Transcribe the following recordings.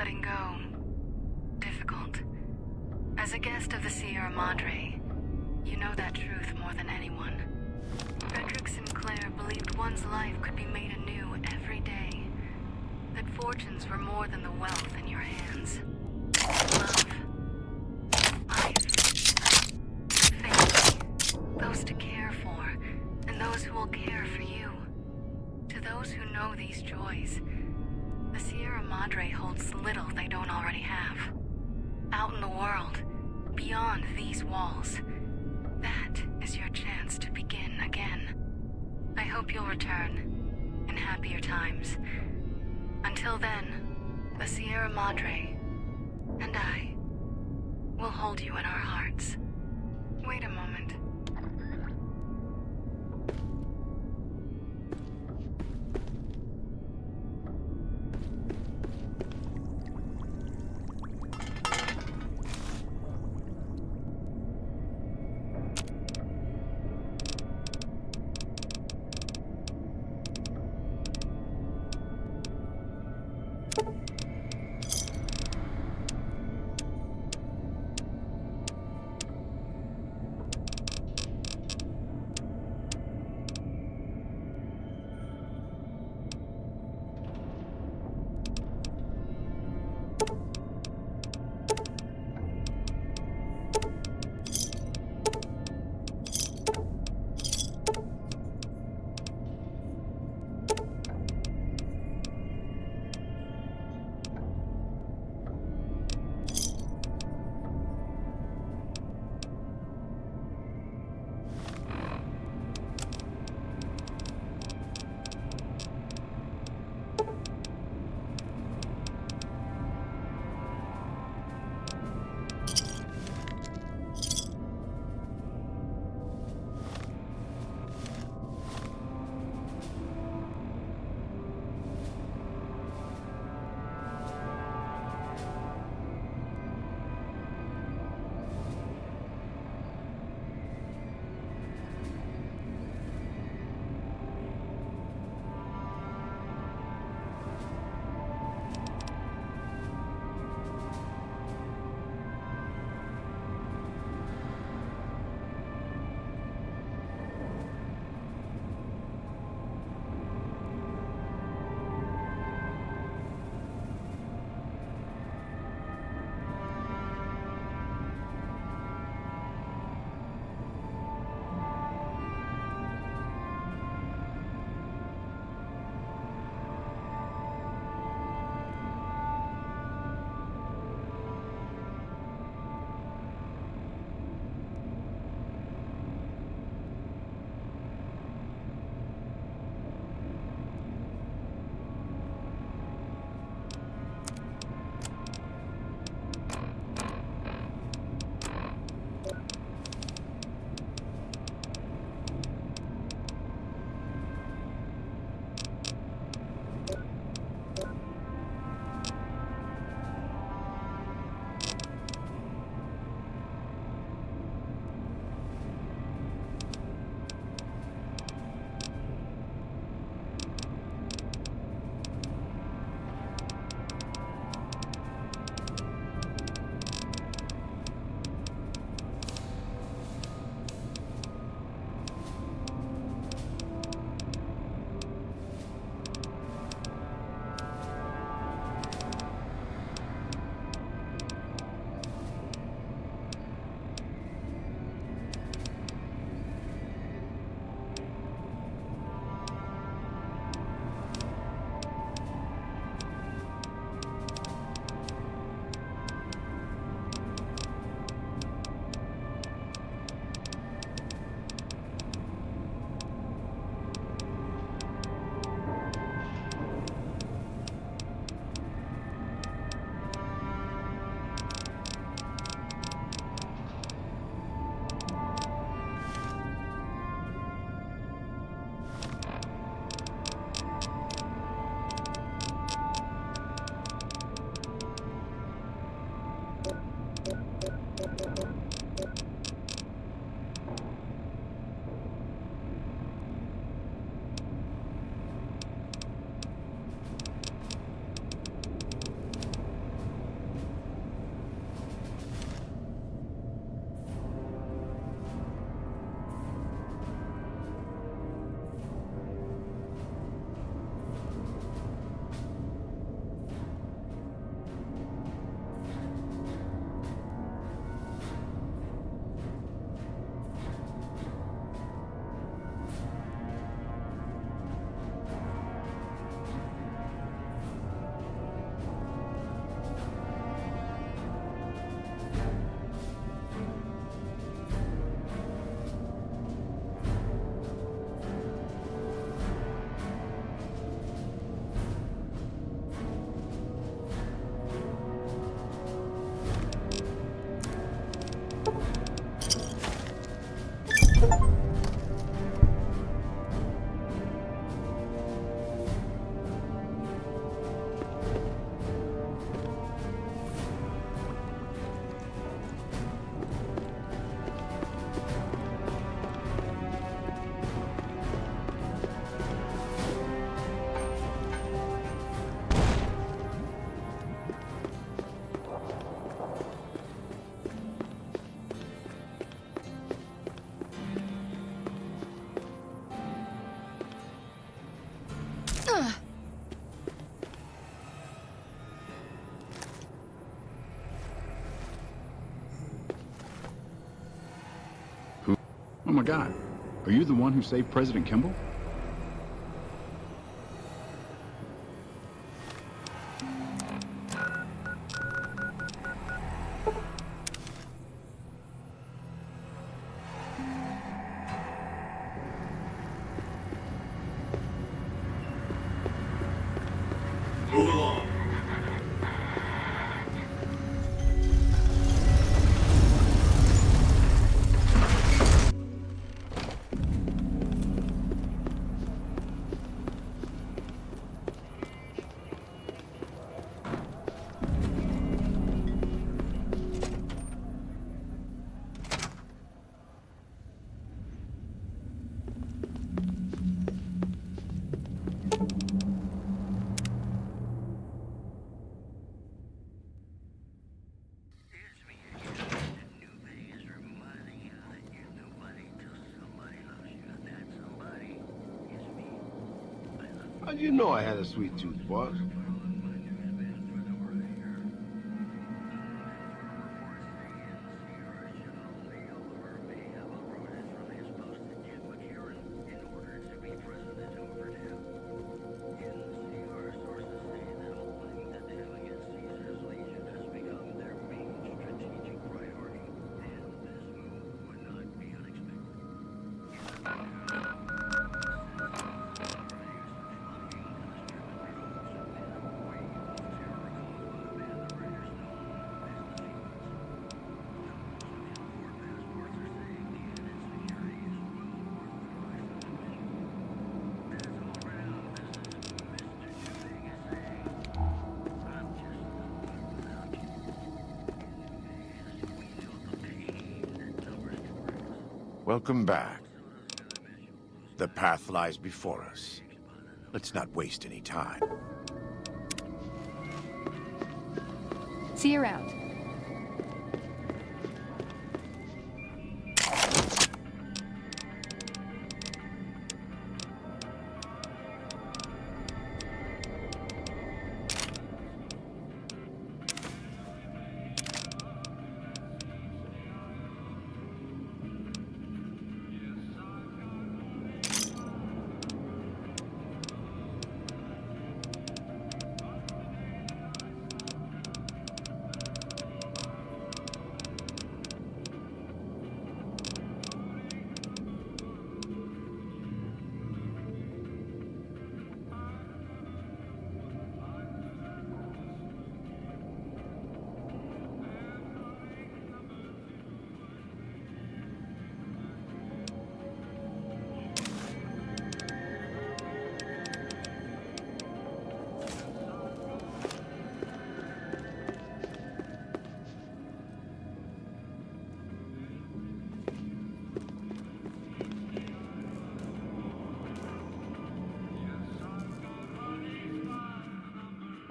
letting go difficult. As a guest of the Sierra Madre, you know that truth more than anyone. Frederick Sinclair believed one's life could be made anew every day. That fortunes were more than the wealth in your hands. Love, life, family, those to care for, and those who will care for you. To those who know these joys, the Sierra Madre holds little they don't already have. Out in the world, beyond these walls, that is your chance to begin again. I hope you'll return in happier times. Until then, the Sierra Madre and I will hold you in our hearts. Wait a moment. Oh my God. Are you the one who saved President Kimball? Move along. How'd you know I had a sweet tooth, boss? Welcome back. The path lies before us. Let's not waste any time. See you around.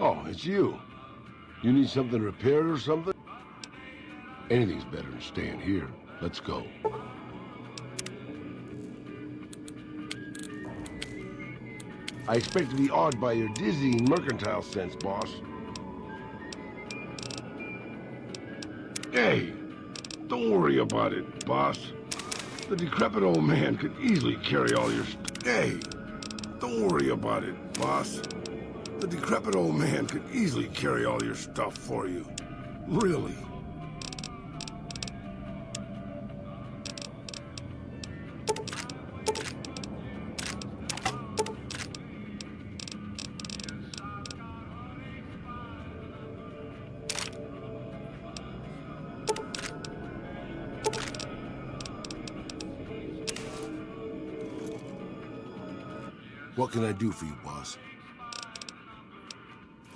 Oh, it's you. You need something repaired or something? Anything's better than staying here. Let's go. I expect to be awed by your dizzying mercantile sense, boss. Hey, don't worry about it, boss. The decrepit old man could easily carry all your Hey, don't worry about it, boss. The decrepit old man could easily carry all your stuff for you. Really. What can I do for you, boss?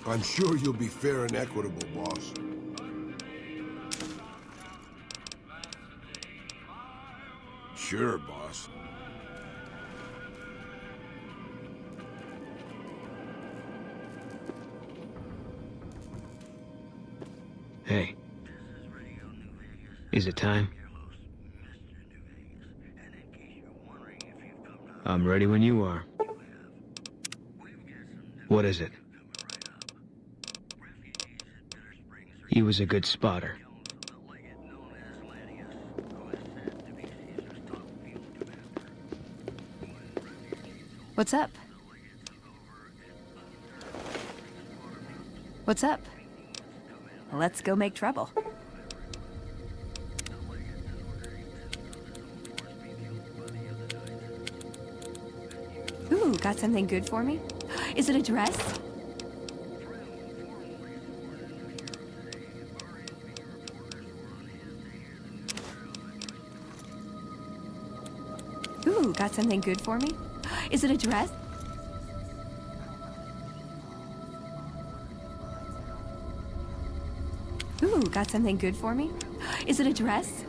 I'm sure you'll be fair and equitable, boss. Sure, boss. Hey. Is it time? I'm ready when you are. What is it? He was a good spotter. What's up? What's up? Let's go make trouble. Ooh, got something good for me? Is it a dress? Ooh, got something good for me? Is it a dress? Ooh, got something good for me? Is it a dress?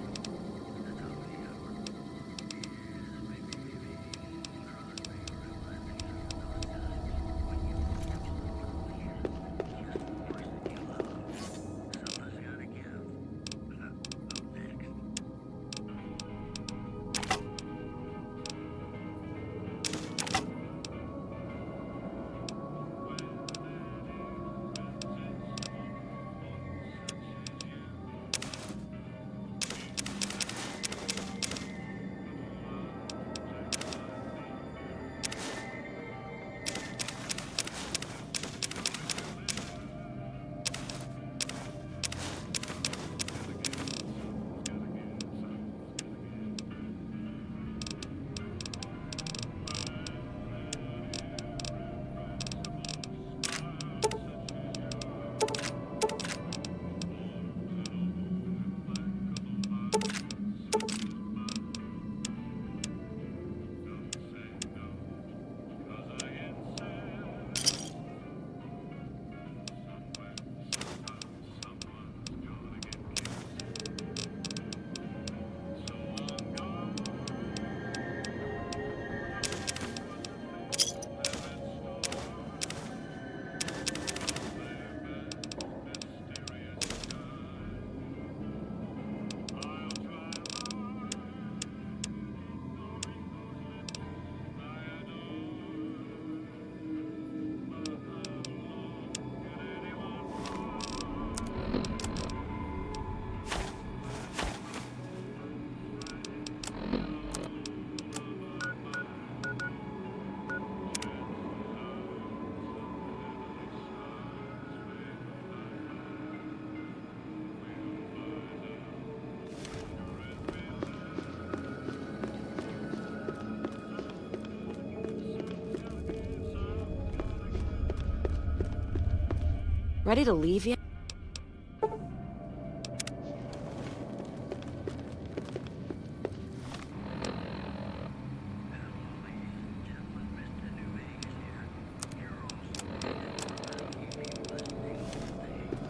Ready to leave yet?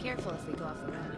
Careful if we go off the road.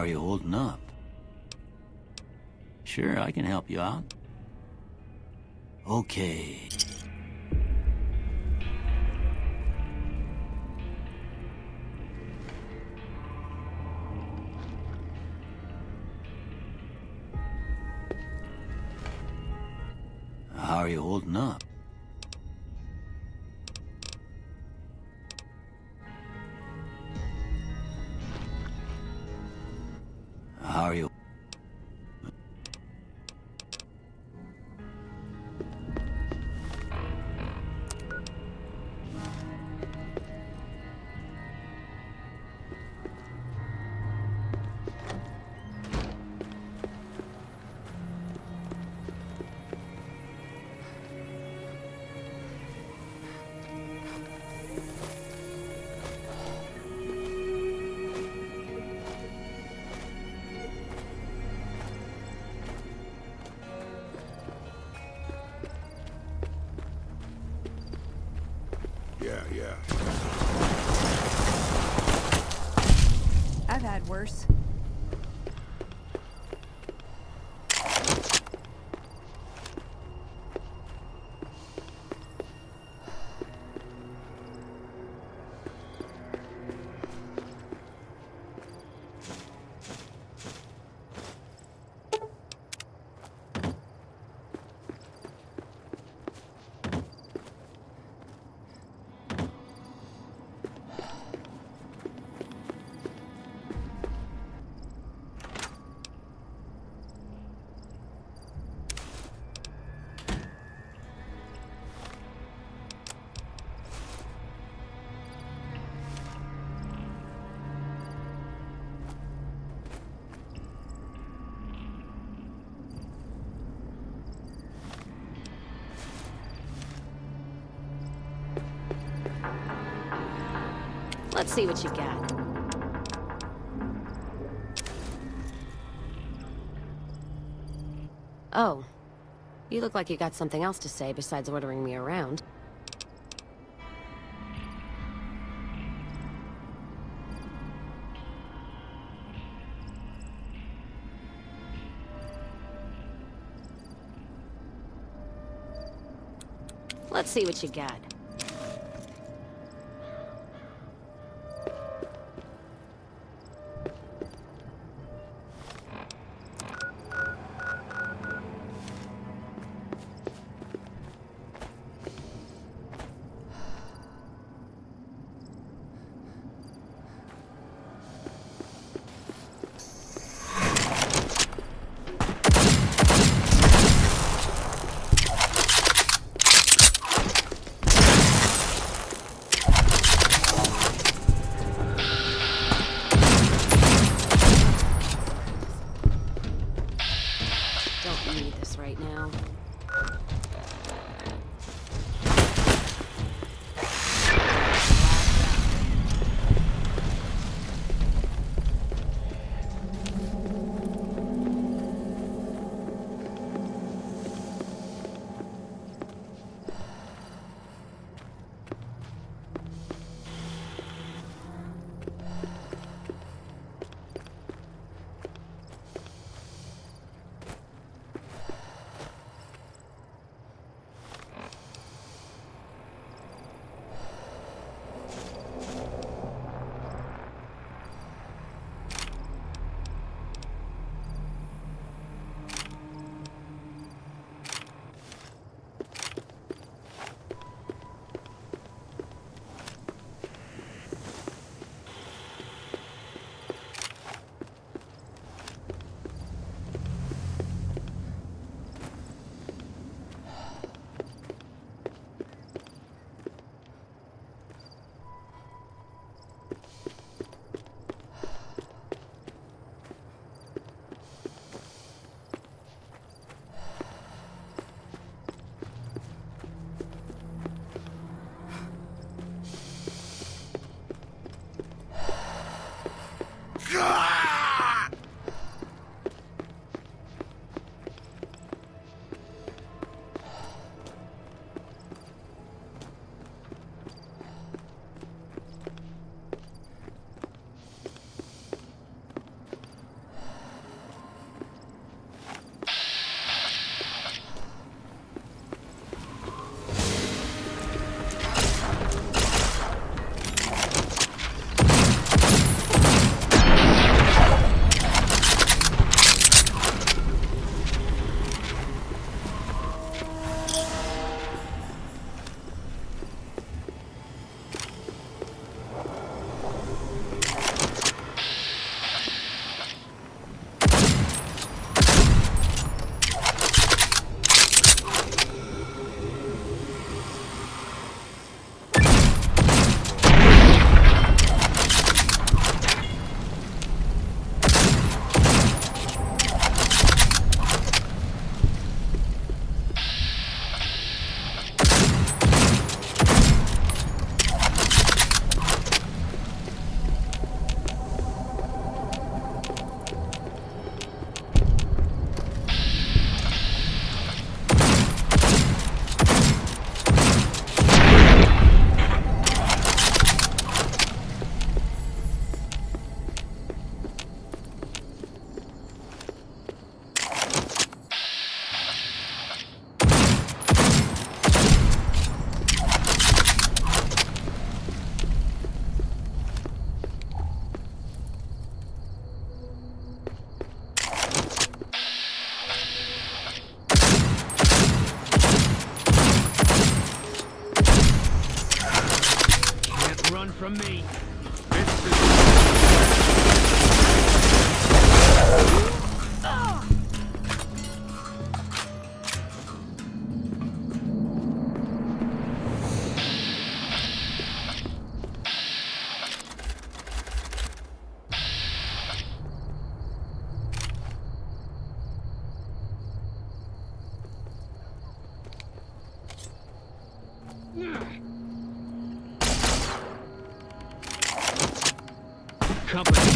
are you holding up? Sure, I can help you out. Okay. How are you holding up? How are you? Yeah. I've had worse. Let's see what you got. Oh. You look like you got something else to say besides ordering me around. Let's see what you got. run from me. Company.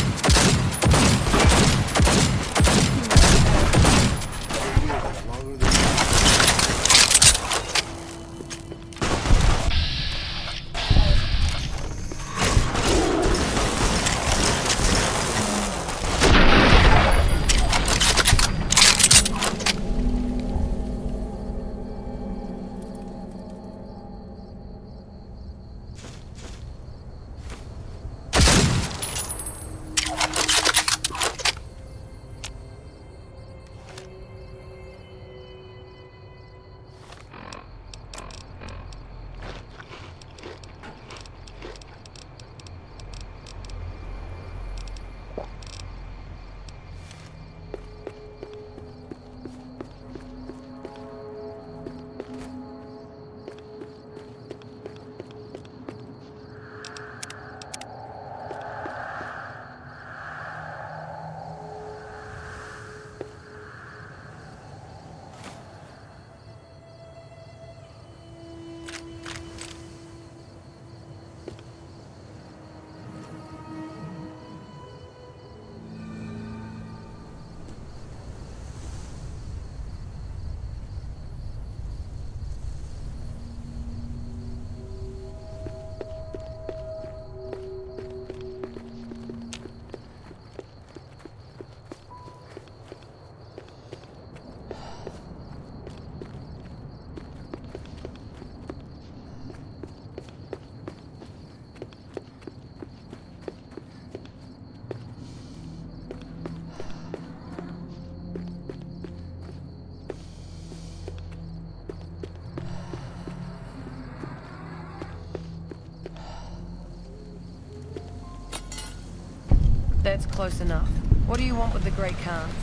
That's close enough. What do you want with the Great Khans?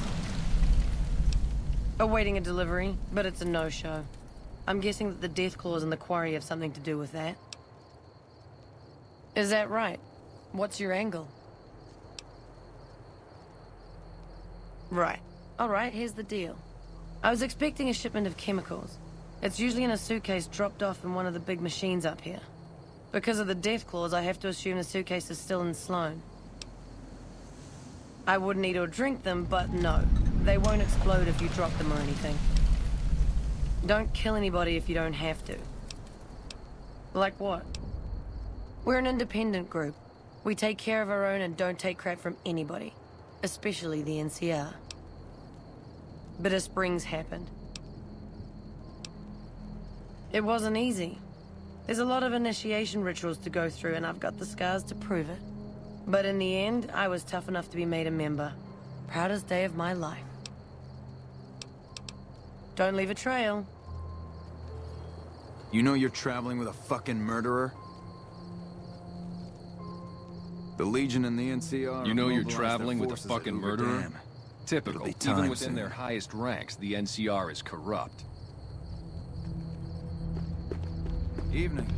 Awaiting a delivery, but it's a no-show. I'm guessing that the death claws in the quarry have something to do with that. Is that right? What's your angle? Right. Alright, here's the deal. I was expecting a shipment of chemicals. It's usually in a suitcase dropped off in one of the big machines up here. Because of the death claws, I have to assume the suitcase is still in Sloan. I wouldn't eat or drink them, but no. They won't explode if you drop them or anything. Don't kill anybody if you don't have to. Like what? We're an independent group. We take care of our own and don't take crap from anybody. Especially the NCR. Bitter Springs happened. It wasn't easy. There's a lot of initiation rituals to go through, and I've got the scars to prove it. But in the end, I was tough enough to be made a member. Proudest day of my life. Don't leave a trail. You know you're traveling with a fucking murderer? The Legion and the NCR. You know you're traveling with a fucking murderer? Dam. Typical. Even within their highest ranks, the NCR is corrupt. Evening.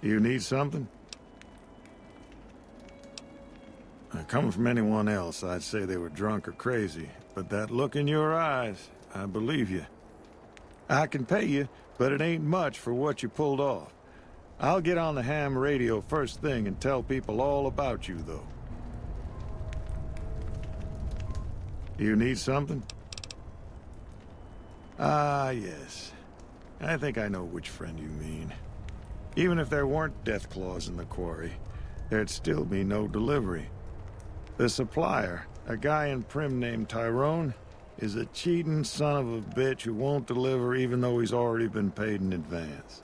You need something? Coming from anyone else, I'd say they were drunk or crazy. But that look in your eyes, I believe you. I can pay you, but it ain't much for what you pulled off. I'll get on the ham radio first thing and tell people all about you, though. You need something? Ah, yes. I think I know which friend you mean. Even if there weren't death claws in the quarry, there'd still be no delivery. The supplier, a guy in Prim named Tyrone, is a cheating son of a bitch who won't deliver even though he's already been paid in advance.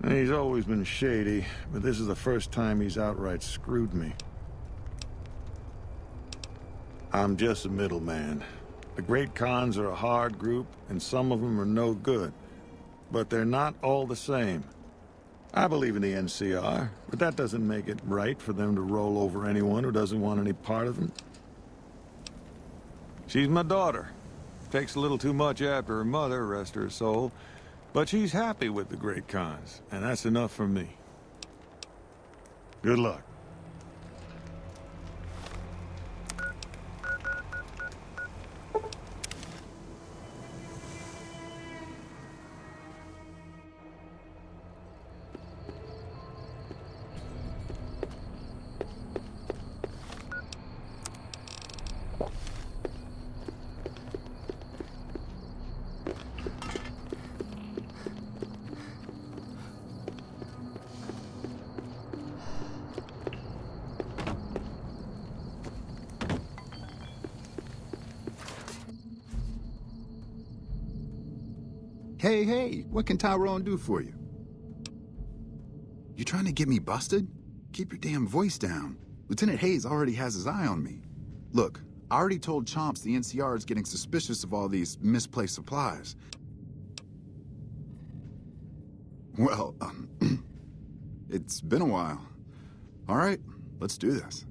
And he's always been shady, but this is the first time he's outright screwed me. I'm just a middleman. The Great Khans are a hard group, and some of them are no good. But they're not all the same. I believe in the NCR, but that doesn't make it right for them to roll over anyone who doesn't want any part of them. She's my daughter. Takes a little too much after her mother, rest her soul. But she's happy with the Great Khans, and that's enough for me. Good luck. Hey, what can Tyrone do for you? You trying to get me busted? Keep your damn voice down. Lieutenant Hayes already has his eye on me. Look, I already told Chomps the NCR is getting suspicious of all these misplaced supplies. Well, it's been a while. All right, let's do this.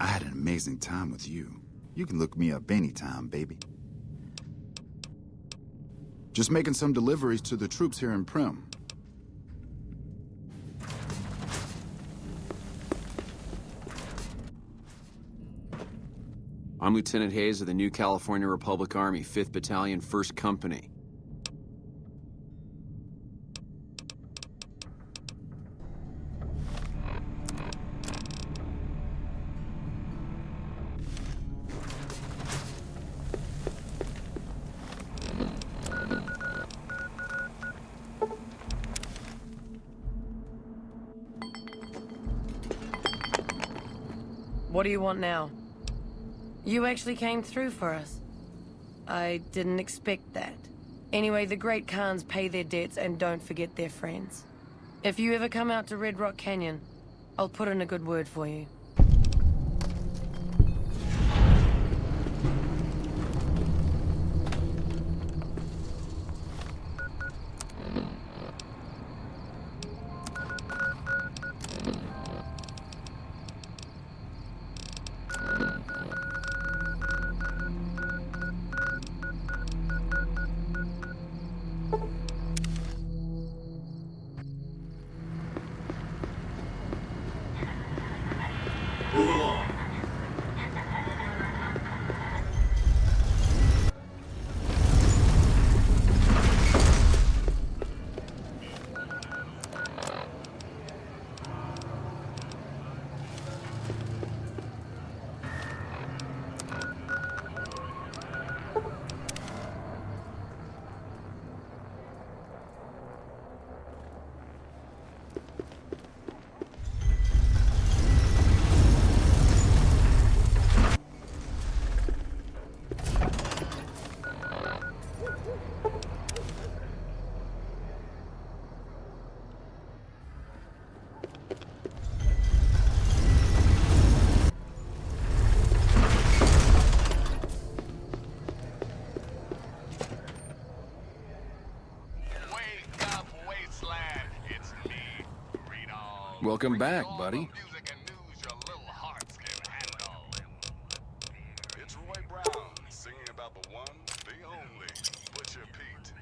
I had an amazing time with you. You can look me up anytime, baby. Just making some deliveries to the troops here in Prim. I'm Lieutenant Hayes of the New California Republic Army, 5th Battalion, 1st Company. What do you want now? You actually came through for us. I didn't expect that. Anyway, the Great Khans pay their debts and don't forget their friends. If you ever come out to Red Rock Canyon, I'll put in a good word for you. Move along. Welcome back, buddy. the one, the only, Butcher Pete.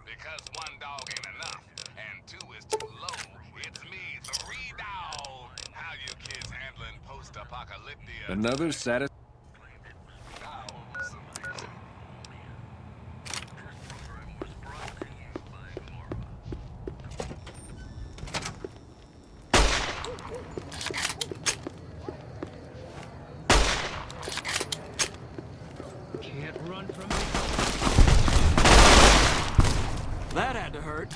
Because one dog ain't enough, and two is too low. It's me, 3 Dog. How you kids handling post-apocalyptic? Another satisfying. Can't run from me. That had to hurt.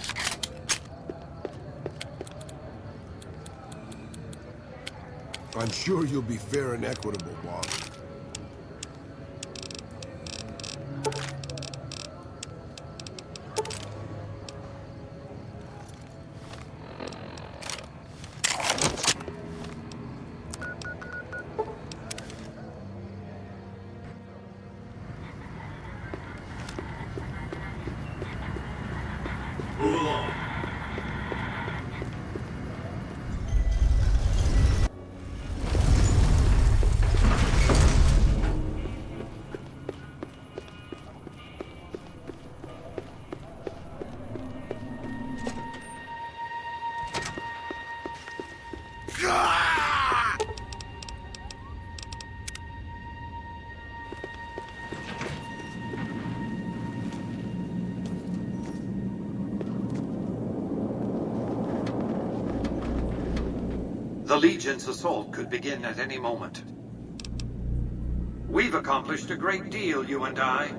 I'm sure you'll be fair and equitable, boss. Move along. The Legion's assault could begin at any moment. We've accomplished a great deal, you and I.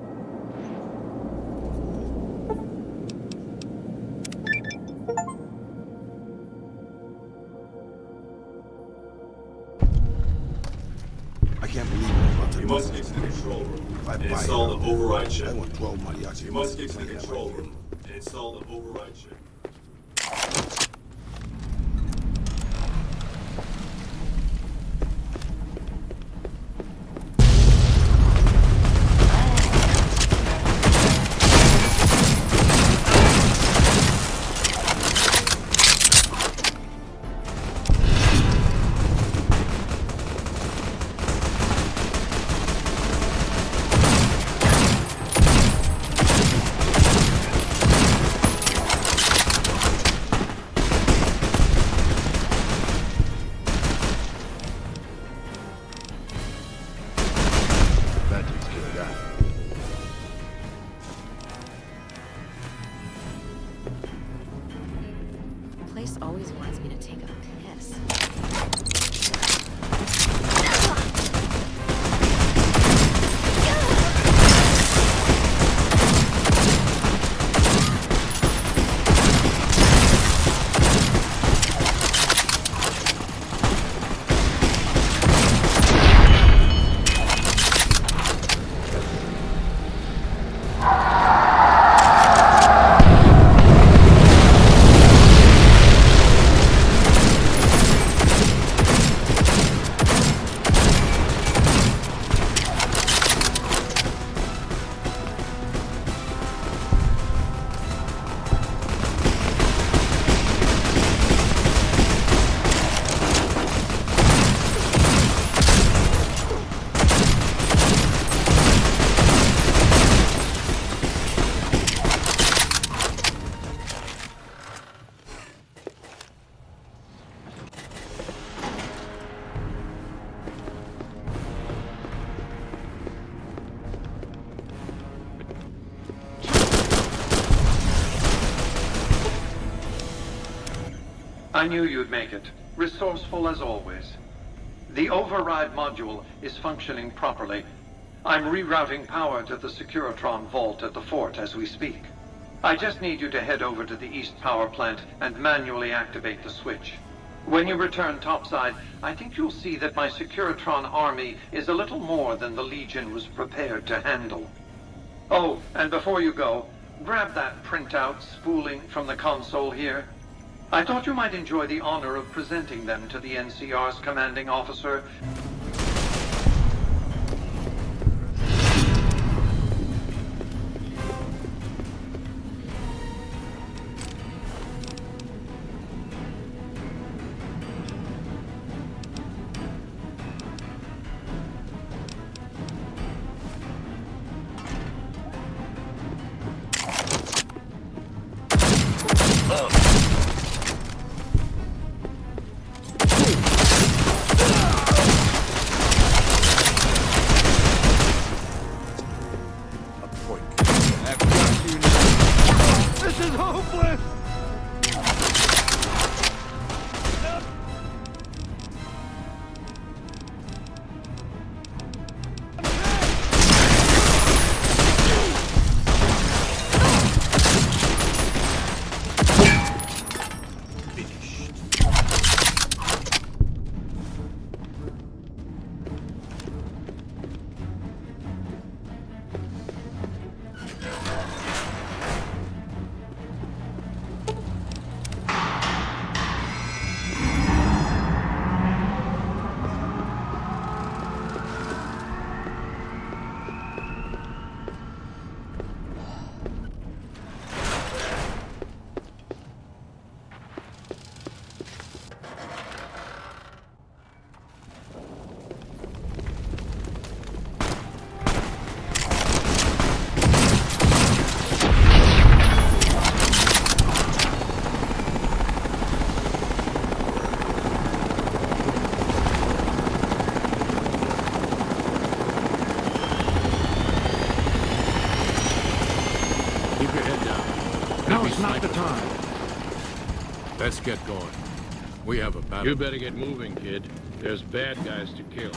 I can't believe I'm about to You must get to the control room and install the override chip. I want 12 mariachi. You must get to the control room and install the override chip. The place always wants me to take a piss. I knew you'd make it. Resourceful as always. The override module is functioning properly. I'm rerouting power to the Securitron vault at the fort as we speak. I just need you to head over to the East Power Plant and manually activate the switch. When you return topside, I think you'll see that my Securitron army is a little more than the Legion was prepared to handle. Oh, and before you go, grab that printout spooling from the console here. I thought you might enjoy the honor of presenting them to the NCR's commanding officer. Now's not the time. Let's get going. We have a battle. You better get moving, kid. There's bad guys to kill.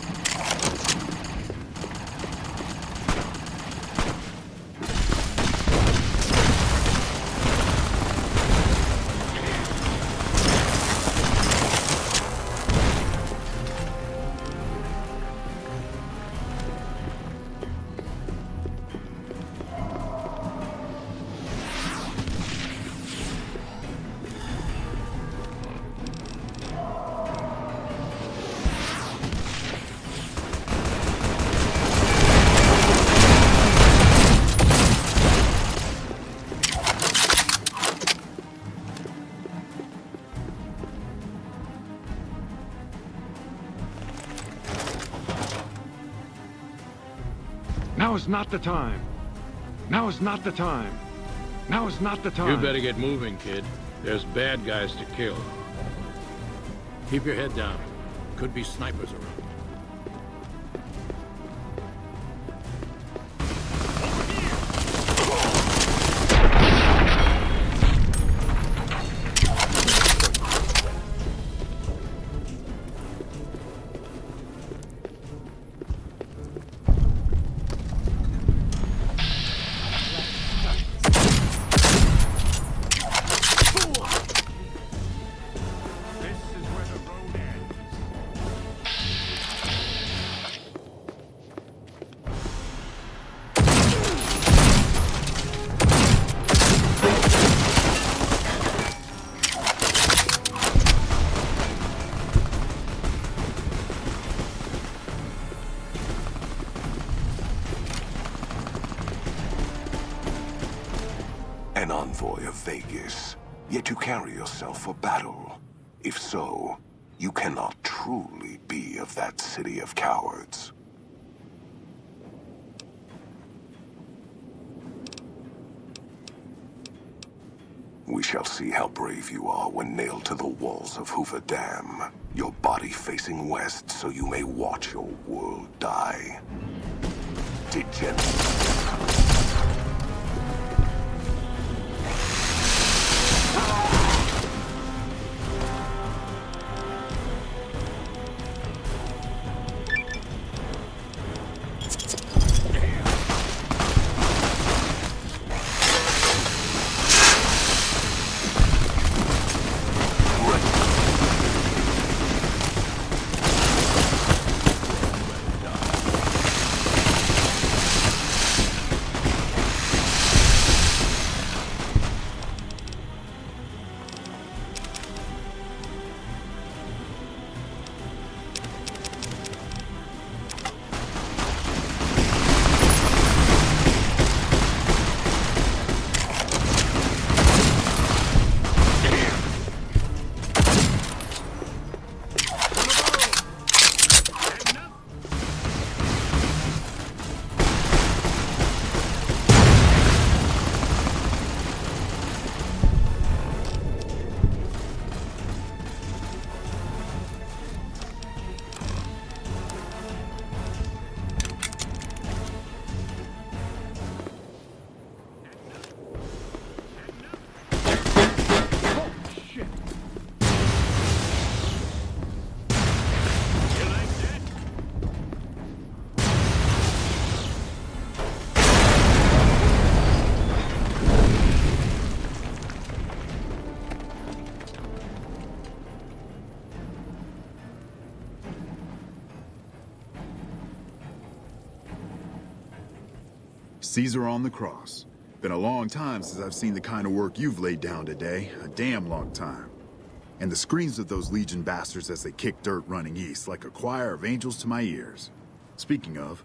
Now is not the time. Now is not the time. Now is not the time. You better get moving, kid. There's bad guys to kill. Keep your head down. Could be snipers around. An envoy of Vegas, yet you carry yourself for battle. If so, you cannot truly be of that city of cowards. We shall see how brave you are when nailed to the walls of Hoover Dam, your body facing west so you may watch your world die. Degenerate. Caesar on the cross. Been a long time since I've seen the kind of work you've laid down today. A damn long time. And the screams of those Legion bastards as they kick dirt running east like a choir of angels to my ears. Speaking of,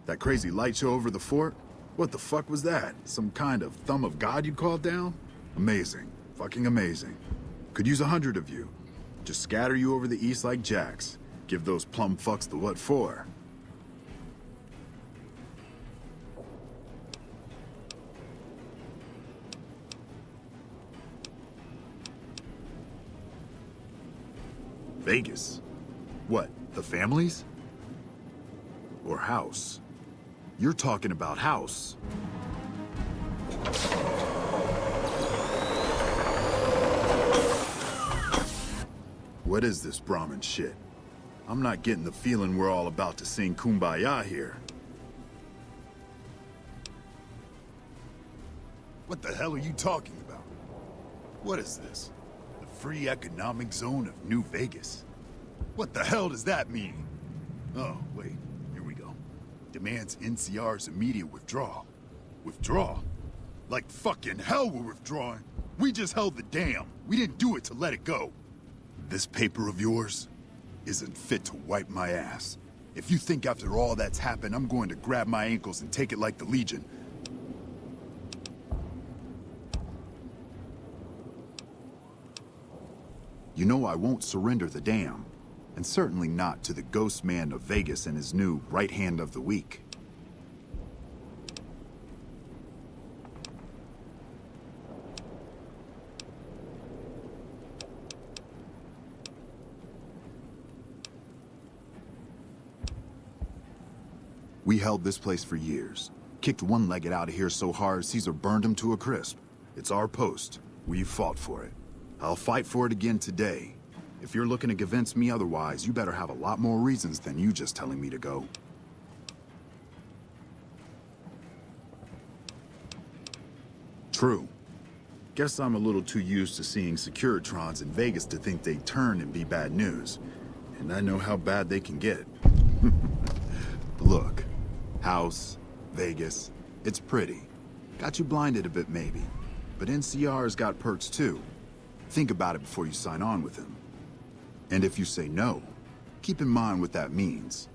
that crazy light show over the fort? What the fuck was that? Some kind of thumb of God you called down? Amazing. Fucking amazing. Could use 100 of you. Just scatter you over the east like jacks. Give those plum fucks the what for. Vegas? What, the families? Or house? You're talking about house. What is this Brahmin shit? I'm not getting the feeling we're all about to sing Kumbaya here. What the hell are you talking about? What is this? The free economic zone of New Vegas? What the hell does that mean? Oh, wait, here we go. Demands NCR's immediate withdrawal. Withdraw? Like fucking hell we're withdrawing. We just held the dam. We didn't do it to let it go. This paper of yours isn't fit to wipe my ass. If you think after all that's happened, I'm going to grab my ankles and take it like the Legion. You know I won't surrender the dam, and certainly not to the ghost man of Vegas and his new right hand of the week. We held this place for years. Kicked one-legged out of here so hard Caesar burned him to a crisp. It's our post. We fought for it. I'll fight for it again today. If you're looking to convince me otherwise, you better have a lot more reasons than you just telling me to go. True. Guess I'm a little too used to seeing Securitrons in Vegas to think they turn and be bad news. And I know how bad they can get. Look. House, Vegas, it's pretty. Got you blinded a bit maybe. But NCR's got perks too. Think about it before you sign on with him. And if you say no, keep in mind what that means.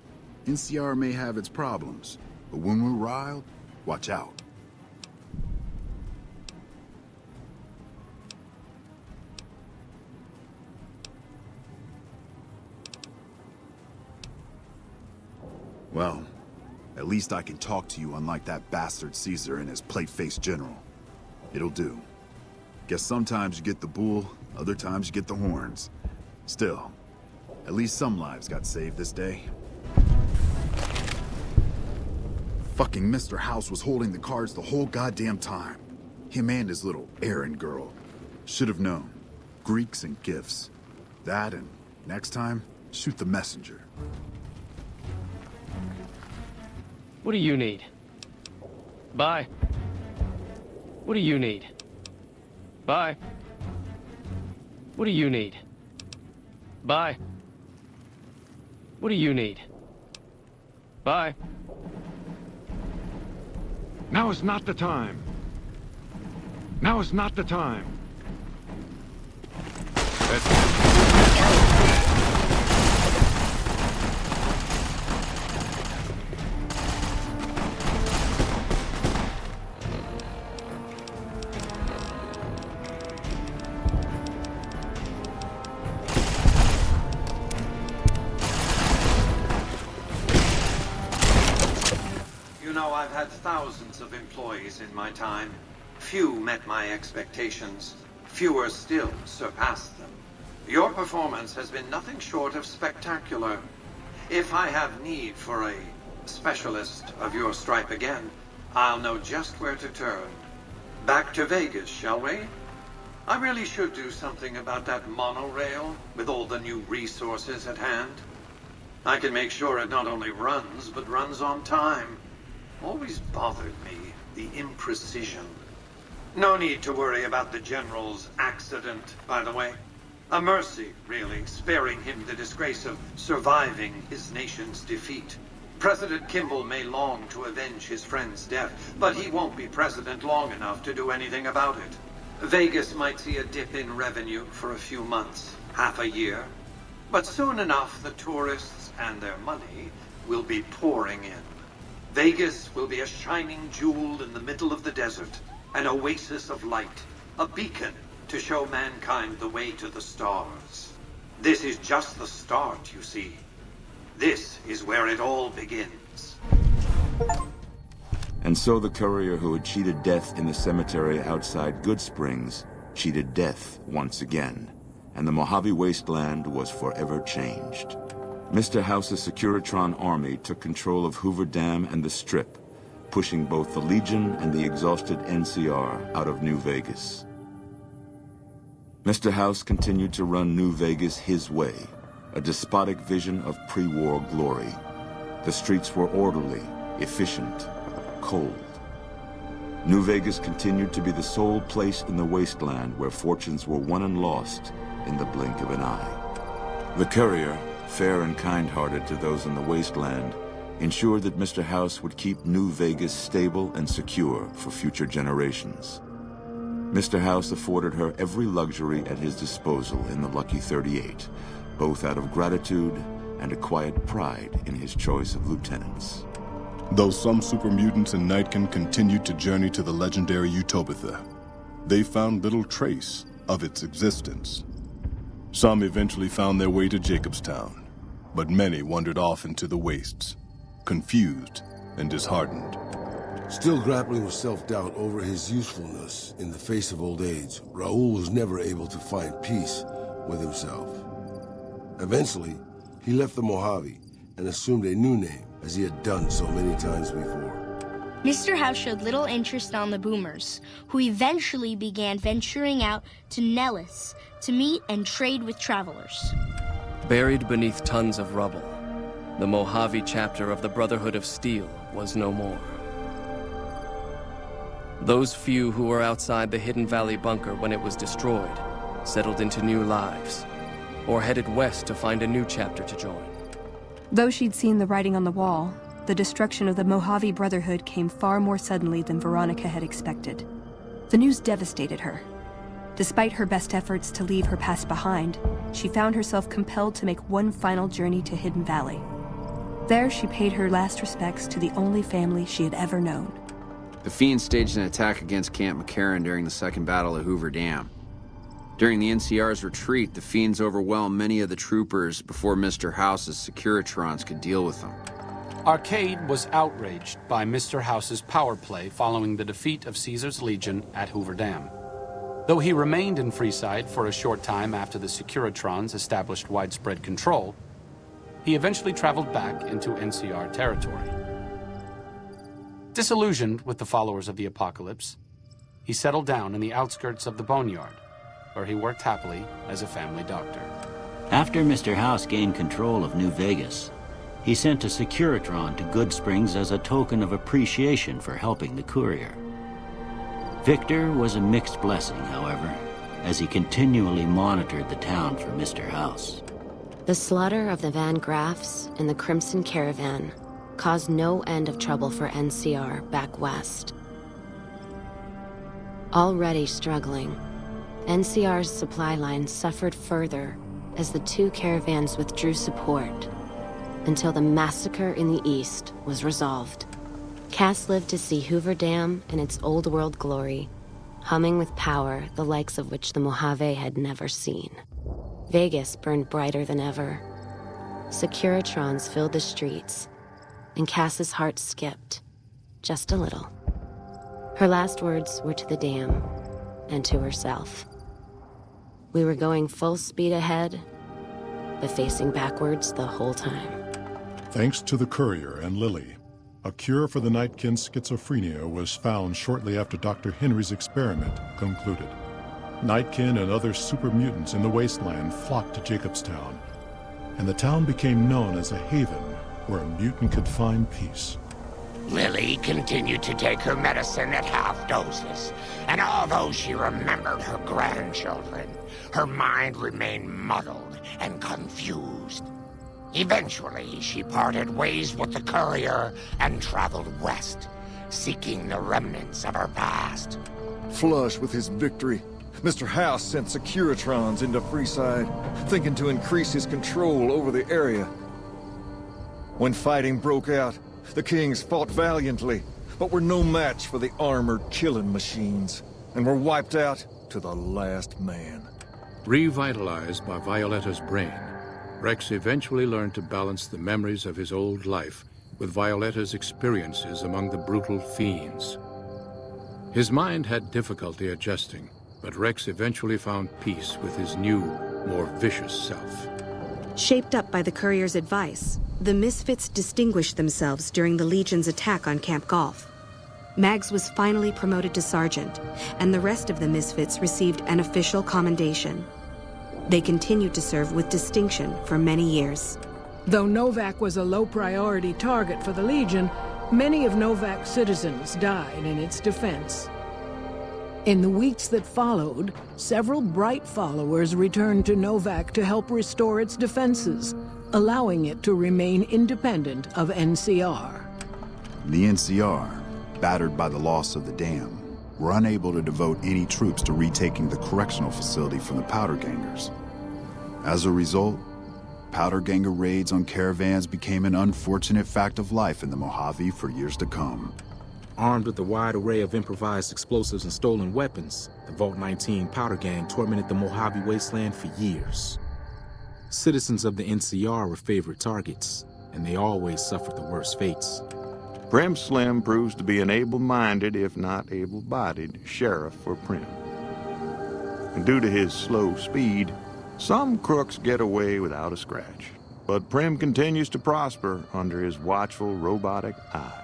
NCR may have its problems, but when we're riled, watch out. Well, at least I can talk to you unlike that bastard Caesar and his plate-faced general. It'll do. Guess sometimes you get the bull, other times you get the horns. Still, at least some lives got saved this day. Fucking Mr. House was holding the cards the whole goddamn time. Him and his little errand girl. Should have known. Greeks and gifts. That and, next time, shoot the messenger. What do you need? Bye. What do you need? Bye. What do you need? Bye. What do you need? Bye. Now is not the time. Now is not the time. I've had thousands of employees in my time. Few met my expectations. Fewer still surpassed them. Your performance has been nothing short of spectacular. If I have need for a specialist of your stripe again, I'll know just where to turn. Back to Vegas, shall we? I really should do something about that monorail with all the new resources at hand. I can make sure it not only runs, but runs on time. Always bothered me, the imprecision. No need to worry about the General's accident, by the way. A mercy, really, sparing him the disgrace of surviving his nation's defeat. President Kimball may long to avenge his friend's death, but he won't be president long enough to do anything about it. Vegas might see a dip in revenue for a few months, half a year. But soon enough, the tourists and their money will be pouring in. Vegas will be a shining jewel in the middle of the desert, an oasis of light, a beacon to show mankind the way to the stars. This is just the start, you see. This is where it all begins. And so the courier who had cheated death in the cemetery outside Goodsprings cheated death once again, and the Mojave Wasteland was forever changed. Mr. House's Securitron army took control of Hoover Dam and the Strip, pushing both the Legion and the exhausted NCR out of New Vegas. Mr. House continued to run New Vegas his way, a despotic vision of pre-war glory. The streets were orderly, efficient, cold. New Vegas continued to be the sole place in the wasteland where fortunes were won and lost in the blink of an eye. The courier, fair and kind-hearted to those in the wasteland, ensured that Mr. House would keep New Vegas stable and secure for future generations. Mr. House afforded her every luxury at his disposal in the Lucky 38, both out of gratitude and a quiet pride in his choice of lieutenants. Though some super mutants in Nightkin continued to journey to the legendary Utopia, they found little trace of its existence. Some eventually found their way to Jacobstown, but many wandered off into the wastes, confused and disheartened. Still grappling with self-doubt over his usefulness in the face of old age, Raoul was never able to find peace with himself. Eventually, he left the Mojave and assumed a new name, as he had done so many times before. Mr. House showed little interest on the Boomers, who eventually began venturing out to Nellis to meet and trade with travelers. Buried beneath tons of rubble, the Mojave chapter of the Brotherhood of Steel was no more. Those few who were outside the Hidden Valley bunker when it was destroyed settled into new lives, or headed west to find a new chapter to join. Though she'd seen the writing on the wall, the destruction of the Mojave Brotherhood came far more suddenly than Veronica had expected. The news devastated her. Despite her best efforts to leave her past behind, she found herself compelled to make one final journey to Hidden Valley. There, she paid her last respects to the only family she had ever known. The Fiends staged an attack against Camp McCarran during the Second Battle of Hoover Dam. During the NCR's retreat, the Fiends overwhelmed many of the troopers before Mr. House's Securitrons could deal with them. Arcade was outraged by Mr. House's power play following the defeat of Caesar's Legion at Hoover Dam. Though he remained in Freeside for a short time after the Securitrons established widespread control, he eventually traveled back into NCR territory. Disillusioned with the followers of the Apocalypse, he settled down in the outskirts of the Boneyard, where he worked happily as a family doctor. After Mr. House gained control of New Vegas, he sent a Securitron to Goodsprings as a token of appreciation for helping the courier. Victor was a mixed blessing, however, as he continually monitored the town for Mr. House. The slaughter of the Van Graffs and the Crimson Caravan caused no end of trouble for NCR back west. Already struggling, NCR's supply line suffered further as the two caravans withdrew support until the massacre in the east was resolved. Cass lived to see Hoover Dam in its old world glory, humming with power the likes of which the Mojave had never seen. Vegas burned brighter than ever. Securitrons filled the streets, and Cass's heart skipped, just a little. Her last words were to the dam, and to herself. We were going full speed ahead, but facing backwards the whole time. Thanks to the courier and Lily, a cure for the Nightkin schizophrenia was found shortly after Dr. Henry's experiment concluded. Nightkin and other super mutants in the wasteland flocked to Jacobstown, and the town became known as a haven where a mutant could find peace. Lily continued to take her medicine at half doses, and although she remembered her grandchildren, her mind remained muddled and confused. Eventually, she parted ways with the courier and traveled west, seeking the remnants of her past. Flush with his victory, Mr. House sent Securitrons into Freeside, thinking to increase his control over the area. When fighting broke out, the Kings fought valiantly, but were no match for the armored killing machines, and were wiped out to the last man. Revitalized by Violetta's brain, Rex eventually learned to balance the memories of his old life with Violetta's experiences among the brutal fiends. His mind had difficulty adjusting, but Rex eventually found peace with his new, more vicious self. Shaped up by the courier's advice, the Misfits distinguished themselves during the Legion's attack on Camp Golf. Mags was finally promoted to sergeant, and the rest of the Misfits received an official commendation. They continued to serve with distinction for many years. Though Novak was a low-priority target for the Legion, many of Novak's citizens died in its defense. In the weeks that followed, several bright followers returned to Novak to help restore its defenses, allowing it to remain independent of NCR. The NCR, battered by the loss of the dam, were unable to devote any troops to retaking the correctional facility from the Powder Gangers. As a result, Powder Ganger raids on caravans became an unfortunate fact of life in the Mojave for years to come. Armed with a wide array of improvised explosives and stolen weapons, the Vault 19 Powder Gang tormented the Mojave Wasteland for years. Citizens of the NCR were favorite targets, and they always suffered the worst fates. Prim Slim proves to be an able-minded, if not able-bodied, sheriff for Prim. And due to his slow speed, some crooks get away without a scratch. But Prim continues to prosper under his watchful, robotic eye.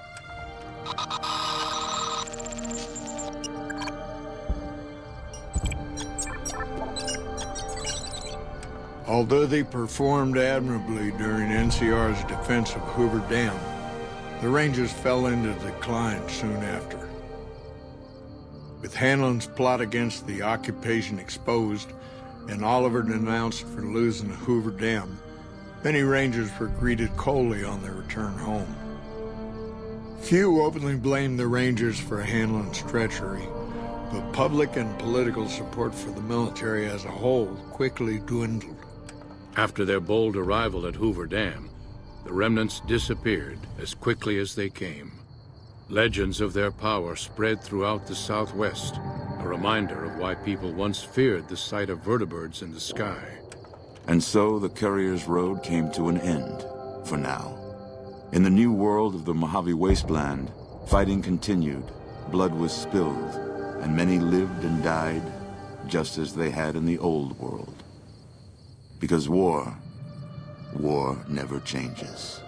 Although they performed admirably during NCR's defense of Hoover Dam, the Rangers fell into decline soon after. With Hanlon's plot against the occupation exposed and Oliver denounced for losing Hoover Dam, many Rangers were greeted coldly on their return home. Few openly blamed the Rangers for Hanlon's treachery, but public and political support for the military as a whole quickly dwindled. After their bold arrival at Hoover Dam, the remnants disappeared as quickly as they came. Legends of their power spread throughout the Southwest, a reminder of why people once feared the sight of vertibirds in the sky. And so the Courier's Road came to an end, for now. In the new world of the Mojave Wasteland, fighting continued, blood was spilled, and many lived and died just as they had in the old world. Because war never changes.